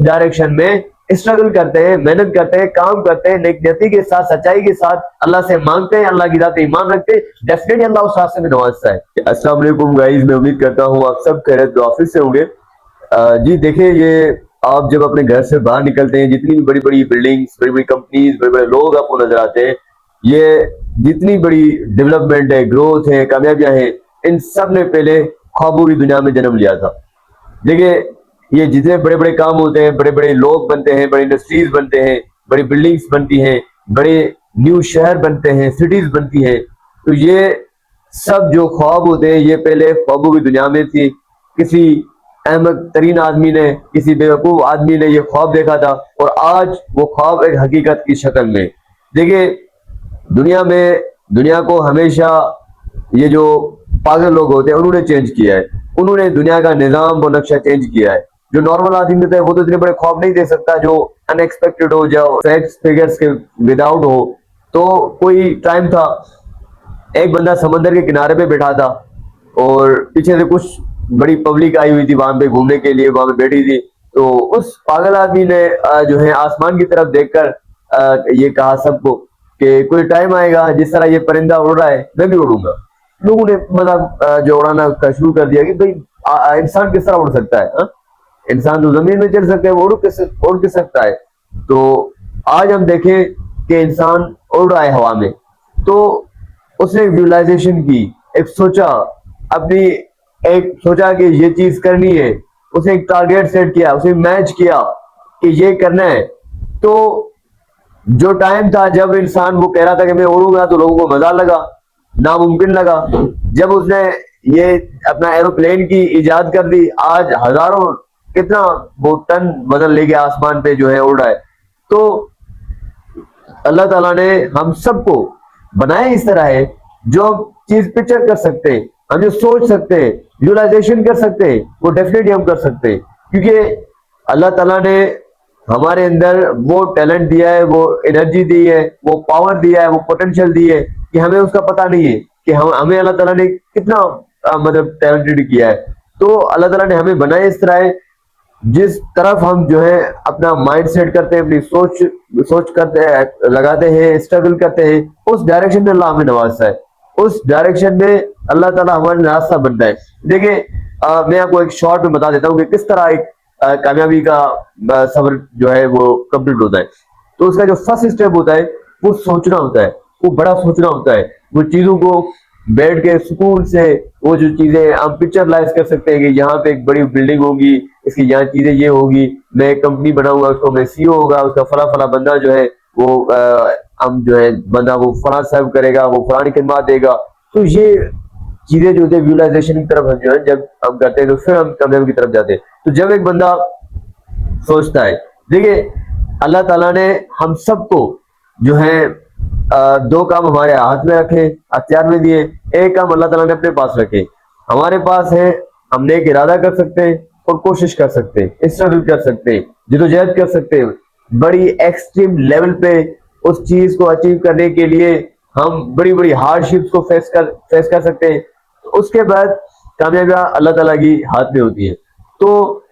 Direction में struggle करते हैं, मेहनत करते हैं, काम करते हैं, नेकनियती के साथ, सच्चाई के साथ अल्लाह से मांगते हैं, अल्लाह की जात पे ईमान रखते हैं, डेफिनेटली अल्लाह उस रास्ते में नवाजता है। अस्सलाम वालेकुम गाइस, मैं उम्मीद करता हूँ आप सब खैरियत ऑफिस से होंगे। जी देखिए, ये आप जब अपने घर से बाहर निकलते हैं, जितनी भी बड़ी बड़ी बिल्डिंग्स, बड़ी बड़ी कंपनीज, बड़े बड़े लोग आपको नजर आते हैं, ये जितनी बड़ी डेवलपमेंट है, ग्रोथ है, कामयाबियां हैं, इन सब ने पहले ख्वाबों की दुनिया में जन्म लिया था। देखिए, ये जितने बड़े बड़े काम होते हैं, बड़े बड़े लोग बनते हैं, बड़े इंडस्ट्रीज बनते हैं, बड़ी बिल्डिंग्स बनती हैं, बड़े न्यू शहर बनते हैं, सिटीज बनती हैं, तो ये सब जो ख्वाब होते हैं, ये पहले ख्वाबों की दुनिया में थी। किसी अहमद तरीन आदमी ने, किसी बेवकूफ आदमी ने ये ख्वाब देखा था, और आज वो ख्वाब एक हकीकत की शक्ल में। देखिए, दुनिया को हमेशा ये जो पागल लोग होते हैं उन्होंने चेंज किया है। उन्होंने दुनिया का निजाम व नक्शा चेंज किया है। जो नॉर्मल आदमी होता है वो तो इतने बड़े ख्वाब नहीं दे सकता जो अनएक्सपेक्टेड हो, जो फैक्ट्स फिगर्स के विदाउट हो। तो कोई टाइम था, एक बंदा समंदर के किनारे पे बैठा था और पीछे से कुछ बड़ी पब्लिक आई हुई थी वहां पे घूमने के लिए, वहां पे बैठी थी। तो उस पागल आदमी ने जो है आसमान की तरफ देखकर ये कहा सबको कि कोई टाइम आएगा जिस तरह ये परिंदा उड़ रहा है मैं भी उड़ूंगा। लोगों ने मतलब जो उड़ाना का शुरू कर दिया कि भाई इंसान किस तरह उड़ सकता है, हा? इंसान तो जमीन में चल सकता है, वो उड़ किस सकता है। तो आज हम देखें कि इंसान उड़ रहा है हवा में, तो उसने विजुअलाइजेशन की, एक सोचा, अपनी एक सोचा कि ये चीज करनी है, उसने एक टारगेट सेट किया, उसे मैच किया कि ये करना है। तो जो टाइम था जब इंसान वो कह रहा था कि मैं उड़ूंगा, तो लोगों को मजा लगा, नामुमकिन लगा। जब उसने ये अपना एरोप्लेन की इजाद कर दी, आज हजारों, कितना वो टन वजन लेके आसमान पे जो है उड़ रहा है। तो अल्लाह ताला ने हम सबको बनाया इस तरह है जो हम चीज पिक्चर कर सकते हैं, हम जो सोच सकते हैं, विजुअलाइजेशन कर सकते हैं, वो डेफिनेटली हम कर सकते हैं। क्योंकि अल्लाह ताला ने हमारे अंदर वो टैलेंट दिया है, वो एनर्जी दी है, वो पावर दिया है, वो पोटेंशियल दी है कि हमें उसका पता नहीं है कि हमें अल्लाह ताला ने कितना मतलब टैलेंटेड किया है। तो अल्लाह ताला ने हमें बनाया इस तरह है, जिस तरफ हम जो है अपना माइंड सेट करते हैं, अपनी सोच करते हैं, लगाते हैं, स्ट्रगल करते हैं, उस डायरेक्शन में अल्लाह हमें नवाजता है, उस डायरेक्शन में अल्लाह ताला हमारा रास्ता बनता है। देखिए, मैं आपको एक शॉर्ट में बता देता हूँ कि किस तरह एक कामयाबी का सफर जो है वो कंप्लीट होता है। तो उसका जो फर्स्ट स्टेप होता है वो सोचना होता है, वो बड़ा सोचना होता है। वो चीजों को बैठ के सुकून से, वो जो चीजें हम पिक्चरलाइज कर सकते हैं कि यहाँ पे एक बड़ी बिल्डिंग होगी, इसकी यहाँ चीजें ये होगी, मैं एक कंपनी बनाऊंगा, उसको मैं सीईओ होगा, उसका फला फला बंदा जो है वो हम जो है बंदा वो फला सर्व करेगा, वो फलानी खिदमत देगा। तो ये चीजें जो है विजुअलाइजेशन की तरफ हम जो है जब हम करते हैं तो फिर हम कामयाबी की तरफ जाते हैं। तो जब एक बंदा सोचता है, देखिए अल्लाह ताला ने हम सबको जो है दो काम हमारे हाथ में रखे, हथियार में दिए। एक काम अल्लाह ताला ने अपने पास रखे, हमारे पास है, हम नेक इरादा कर सकते हैं और कोशिश कर सकते हैं, स्ट्रगल कर सकते हैं, जिदोजहद कर सकते हैं, बड़ी एक्सट्रीम लेवल पे उस चीज को अचीव करने के लिए हम बड़ी बड़ी हार्डशिप्स को फेस कर सकते हैं। तो उसके बाद कामयाबी अल्लाह ताला की हाथ में होती है। तो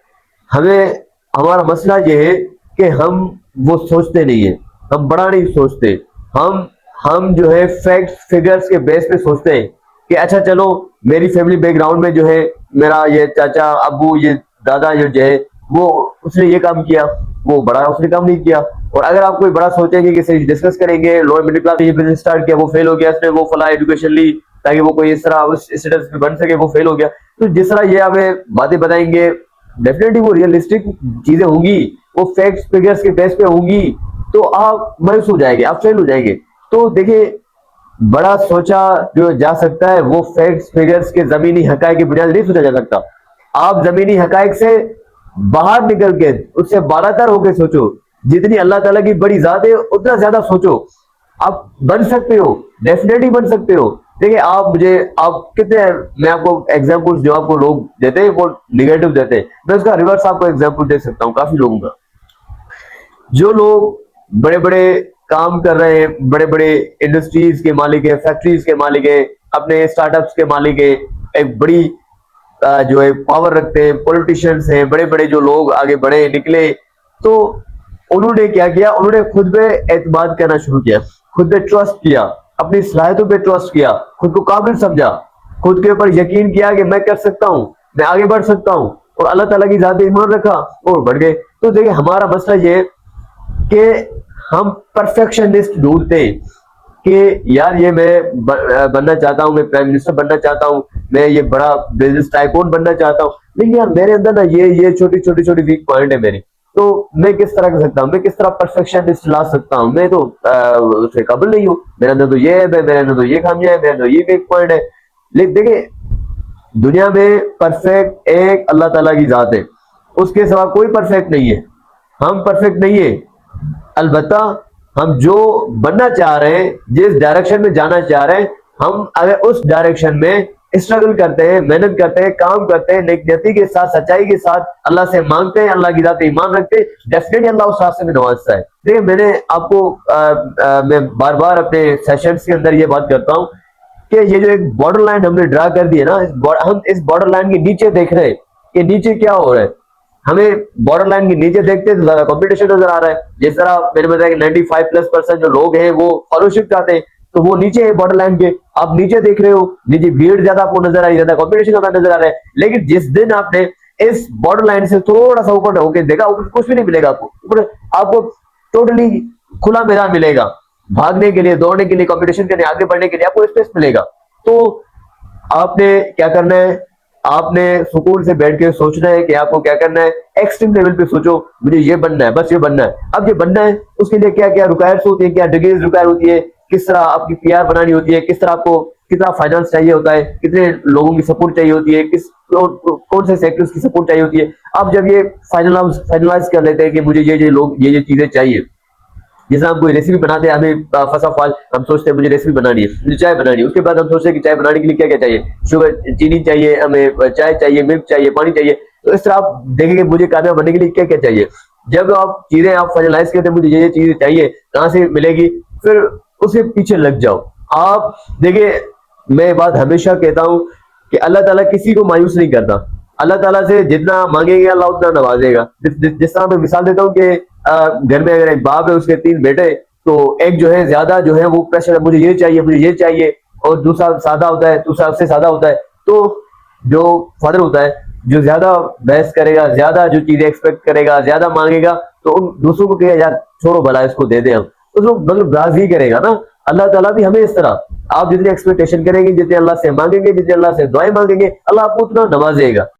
हमें, हमारा मसला ये है कि हम वो सोचते नहीं है, हम बड़ा नहीं सोचते। हम जो है फैक्ट्स फिगर्स के बेस पे सोचते हैं कि अच्छा चलो, मेरी फैमिली बैकग्राउंड में जो है मेरा ये चाचा, अबू, ये दादा जो है वो उसने ये काम किया, वो बड़ा उसने काम नहीं किया। और अगर आप कोई बड़ा सोचेंगे कि डिस्कस करेंगे, लोअर मिडिल क्लास ने बिजनेस स्टार्ट किया, वो फेल हो गया, उसने वो फला एजुकेशन ली ताकि वो कोई इस तरह उस स्टेटस पे बन सके, वो फेल हो गया। तो जिस तरह ये हमें बातें बताएंगे, डेफिनेटली वो रियलिस्टिक चीजें होंगी, वो फैक्ट्स फिगर्स के बेस पे होंगी, तो आप मायूस हो जाएंगे, आप फेल हो जाएंगे। तो देखिए, बड़ा सोचा जो जा सकता है वो फैक्ट्स फिगर्स के जमीनी हकायक की बुनियाद नहीं सोचा जा सकता। आप जमीनी हकायक से बाहर निकल के उससे बालातर होकर सोचो, जितनी अल्लाह ताला की बड़ी जात है उतना ज्यादा सोचो, आप बन सकते हो, डेफिनेटली बन सकते हो। देखिए, आप कितने, मैं आपको एग्जांपल्स जो आपको लोग देते हैं वो निगेटिव देते हैं, मैं उसका रिवर्स आपको एग्जांपल दे सकता हूँ काफी लोगों का। जो लोग बड़े बड़े काम कर रहे हैं, बड़े बड़े इंडस्ट्रीज के मालिक है, फैक्ट्रीज के मालिक है, अपने स्टार्टअप्स के मालिक है, एक बड़ी जो है पावर रखते हैं, पॉलिटिशियंस हैं, बड़े बड़े जो लोग आगे बढ़े निकले, तो उन्होंने क्या किया, उन्होंने खुद पे एतमाद करना शुरू किया, खुद पे ट्रस्ट किया, अपनी सलाहियतों पे ट्रस्ट किया, खुद को काबिल समझा, खुद के ऊपर यकीन किया कि मैं कर सकता हूँ, मैं आगे बढ़ सकता हूँ, और अल्लाह ताला की जात पे ईमान रखा और बढ़ गए। तो देखिए हमारा मसला ये है कि हम परफेक्शनिस्ट ढूंढते हैं कि यार ये मैं बनना चाहता हूँ, मैं प्राइम मिनिस्टर बनना चाहता हूँ, मैं ये बड़ा बिजनेस टाइकून बनना चाहता हूँ, लेकिन यार मेरे अंदर ना ये छोटी छोटी छोटी वीक पॉइंट है मेरी, तो मैं किस तरह कर सकता हूँ, मैं किस तरह परफेक्शनिस्ट ला सकता हूँ, मैं तो उससे काबिल नहीं हूँ, मेरे अंदर तो ये है, मेरे अंदर तो ये खामियां है, मेरे अंदर ये वीक पॉइंट है। लेकिन देखिए दुनिया में परफेक्ट एक अल्लाह ताला की जात है, उसके सिवा कोई परफेक्ट नहीं है, हम परफेक्ट नहीं है। अलबत्ता हम जो बनना चाह रहे हैं, जिस डायरेक्शन में जाना चाह रहे हैं, हम अगर उस डायरेक्शन में स्ट्रगल करते हैं, मेहनत करते हैं, काम करते हैं, नेकनियती के साथ, सच्चाई के साथ अल्लाह से मांगते हैं, अल्लाह की जात पे ईमान रखते हैं, डेफिनेटली अल्लाह उस रास्ते में नवाजता है। देखिए मैंने आपको मैं बार बार अपने सेशंस के अंदर ये बात करता हूँ कि ये जो एक बॉर्डर लाइन हमने ड्रा कर दी है ना, हम इस बॉर्डर लाइन के नीचे देख रहे हैं कि नीचे क्या हो रहा है। हमें बॉर्डर लाइन के नीचे देखते हैं तो ज्यादा कंपटीशन नजर आ रहा है। जिस तरह मैंने बताया कि 95+% जो लोग हैं वो फॉलोशिप चाहते हैं, तो वो नीचे है बॉर्डर लाइन के, आप नीचे देख रहे हो, नीचे भीड़ ज्यादा आपको नजर आ रही है, ज्यादा कंपटीशन ज्यादा नजर आ रहा है। लेकिन जिस दिन आपने इस बॉर्डर लाइन से थोड़ा सा ऊपर होकर देखा, ऊपर कुछ भी नहीं मिलेगा आपको, ऊपर आपको टोटली खुला मैदान मिलेगा, भागने के लिए, दौड़ने के लिए, कंपटीशन के लिए, आगे बढ़ने के लिए आपको स्पेस मिलेगा। तो आपने क्या करना है, आपने सुकून से बैठ के सोचना है कि आपको क्या करना है। एक्सट्रीम लेवल पे सोचो मुझे ये बनना है, बस ये बनना है। अब ये बनना है उसके लिए क्या क्या रिक्वायर्स होती है, क्या डिग्रीज रिक्वायर होती है, किस तरह आपकी पीआर बनानी होती है, किस तरह आपको कितना फाइनेंस चाहिए होता है, कितने लोगों की सपोर्ट चाहिए होती है, किस कौन से सेक्टर्स की सपोर्ट चाहिए होती है। अब जब ये फाइनलाइज कर लेते हैं कि मुझे ये लोग ये चीजें चाहिए, जैसे हम कोई रेसिपी बनाते हैं, हमें फर्स्ट ऑफ ऑल हम सोचते हैं मुझे रेसिपी बनानी है, मुझे चाय बनानी है, उसके बाद हम सोचते हैं कि चाय बनाने के लिए क्या क्या चाहिए, शुगर, चीनी चाहिए, हमें चाय चाहिए, मिल्क चाहिए, पानी चाहिए। तो इस तरह आप देखेंगे मुझे कामयाब बनने के लिए क्या क्या चाहिए। जब आप चीजें आप फाइनलाइज करते हैं मुझे ये चीजें चाहिए, कहाँ से मिलेगी, फिर उसके पीछे लग जाओ। आप देखिए मैं बात हमेशा कहता हूँ कि अल्लाह ताला किसी को मायूस नहीं करता, अल्लाह ताला से जितना मांगेंगे अल्लाह उतना नवाजेगा। जिस तरह मैं मिसाल देता हूँ कि घर में अगर एक बाप है उसके 3 बेटे, तो एक जो है ज्यादा जो है वो प्रेशर, मुझे ये चाहिए, मुझे ये चाहिए, और दूसरा सादा होता है, दूसरा सबसे सादा होता है। तो जो फादर होता है जो ज्यादा बहस करेगा, ज्यादा जो चीजें एक्सपेक्ट करेगा, ज्यादा मांगेगा, तो उन दूसरों को कहेगा यार छोड़ो भला इसको दे दे हम, उसको मतलब राजी करेगा ना। अल्लाह ताला भी हमें इस तरह आप जितनी एक्सपेक्टेशन करेंगे, जितने अल्लाह से मांगेंगे, जितने अल्लाह से दुआएं मांगेंगे, अल्लाह आपको उतना नवाजेगा।